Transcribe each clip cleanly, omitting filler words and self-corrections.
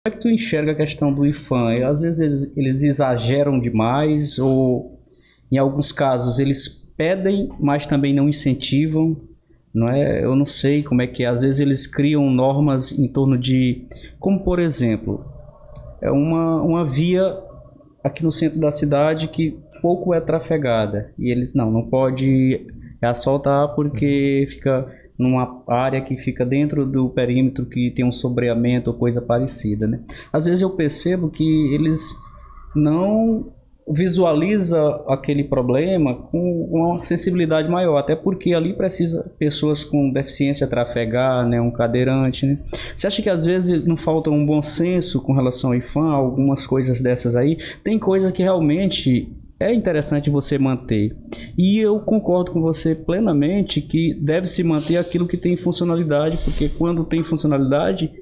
é que tu enxerga a questão do IPHAN? Às vezes eles exageram demais ou, em alguns casos, eles pedem, mas também não incentivam, não é? Eu não sei como é que é. Às vezes eles criam normas em torno de... Como, por exemplo, é uma via aqui no centro da cidade que pouco é trafegada. E eles, não pode asfaltar porque fica numa área que fica dentro do perímetro que tem um sombreamento ou coisa parecida, né? Às vezes eu percebo que eles não visualizam aquele problema com uma sensibilidade maior, até porque ali precisa pessoas com deficiência trafegar, né, um cadeirante, né? Você acha que às vezes não falta um bom senso com relação ao IPHAN, algumas coisas dessas aí? Tem coisa que realmente é interessante você manter. E eu concordo com você plenamente que deve-se manter aquilo que tem funcionalidade, porque quando tem funcionalidade,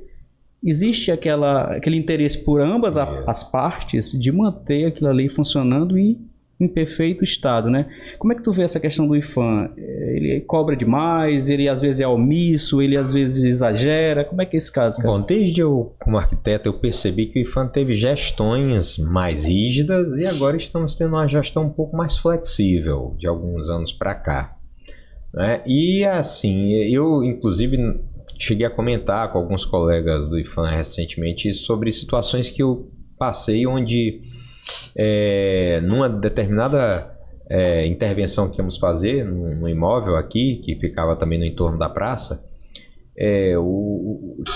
existe aquele interesse por ambas as partes de manter aquilo ali funcionando e em perfeito estado, né? Como é que tu vê essa questão do IPHAN? Ele cobra demais, ele às vezes é omisso, ele às vezes exagera. Como é que é esse caso, cara? Bom, desde eu, como arquiteto, eu percebi que o IPHAN teve gestões mais rígidas e agora estamos tendo uma gestão um pouco mais flexível de alguns anos para cá, né? E assim, eu inclusive cheguei a comentar com alguns colegas do IPHAN recentemente sobre situações que eu passei onde numa determinada intervenção que íamos fazer no imóvel aqui, que ficava também no entorno da praça, que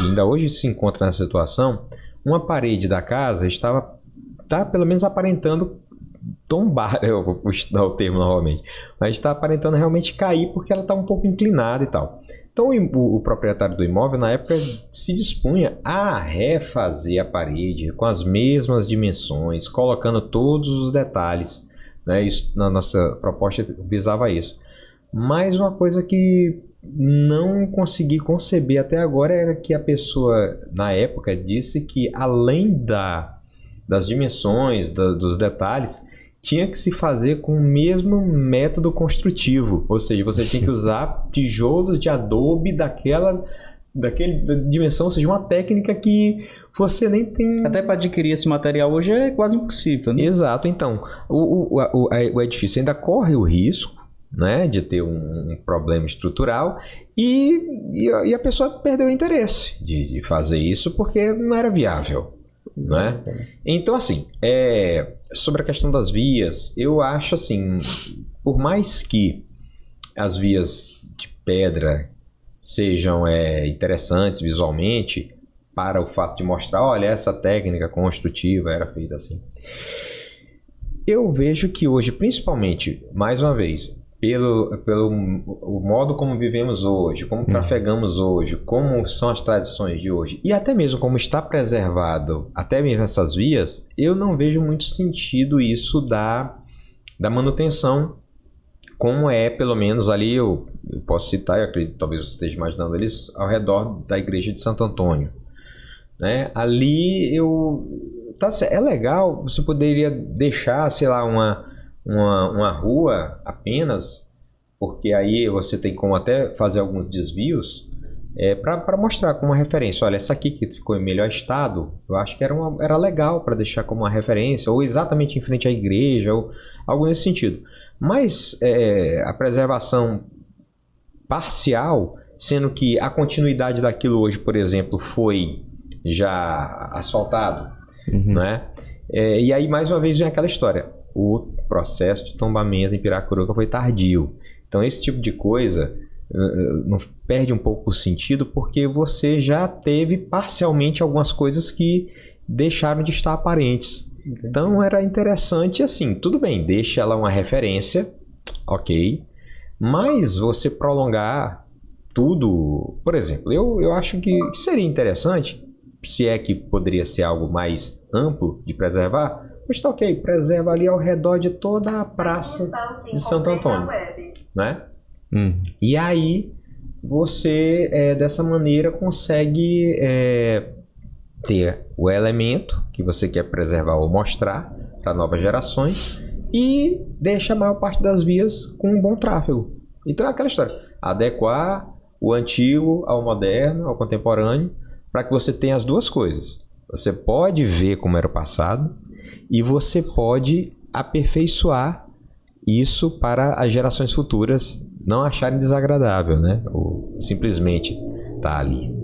ainda hoje se encontra nessa situação, uma parede da casa está pelo menos aparentando tombar, eu vou dar o termo novamente, mas está aparentando realmente cair porque ela está um pouco inclinada e tal. Então o proprietário do imóvel na época se dispunha a refazer a parede com as mesmas dimensões, colocando todos os detalhes, né? Isso, na nossa proposta visava isso. Mas uma coisa que não consegui conceber até agora era que a pessoa na época disse que além das dimensões, dos detalhes, tinha que se fazer com o mesmo método construtivo, ou seja, você tinha que usar tijolos de adobe daquela dimensão, ou seja, uma técnica que você nem tem... Até para adquirir esse material hoje é quase impossível, né? Exato, então, o edifício ainda corre o risco, né, de ter um problema estrutural e a pessoa perdeu o interesse de fazer isso porque não era viável. Né? Então, assim, sobre a questão das vias, eu acho assim, por mais que as vias de pedra sejam interessantes visualmente, para o fato de mostrar, olha, essa técnica construtiva era feita assim, eu vejo que hoje, principalmente, mais uma vez, pelo modo como vivemos hoje, como trafegamos hoje, como são as tradições de hoje, e até mesmo como está preservado até mesmo essas vias, eu não vejo muito sentido isso da manutenção, como pelo menos ali, eu posso citar, eu acredito, talvez você esteja imaginando eles, ao redor da igreja de Santo Antônio, né? Ali é legal, você poderia deixar, sei lá, uma rua apenas, porque aí você tem como até fazer alguns desvios para mostrar como uma referência. Olha, essa aqui que ficou em melhor estado, eu acho que era legal para deixar como uma referência, ou exatamente em frente à igreja, ou algo nesse sentido. Mas a preservação parcial, sendo que a continuidade daquilo hoje, por exemplo, foi já asfaltado, né? E aí mais uma vez vem aquela história, o processo de tombamento em Piracuruca foi tardio. Então esse tipo de coisa não perde um pouco o sentido, porque você já teve parcialmente algumas coisas que deixaram de estar aparentes. Então era interessante assim, tudo bem, deixa ela uma referência, ok, mas você prolongar tudo, por exemplo, eu acho que seria interessante, se é que poderia ser algo mais amplo de preservar, mas tá ok, preserva ali ao redor de toda a praça de Santo Antônio, né? E aí você dessa maneira consegue ter o elemento que você quer preservar ou mostrar para novas gerações e deixa a maior parte das vias com um bom tráfego. Então é aquela história, adequar o antigo ao moderno, ao contemporâneo, para que você tenha as duas coisas. Você pode ver como era o passado e você pode aperfeiçoar isso para as gerações futuras não acharem desagradável, né? Ou simplesmente tá ali.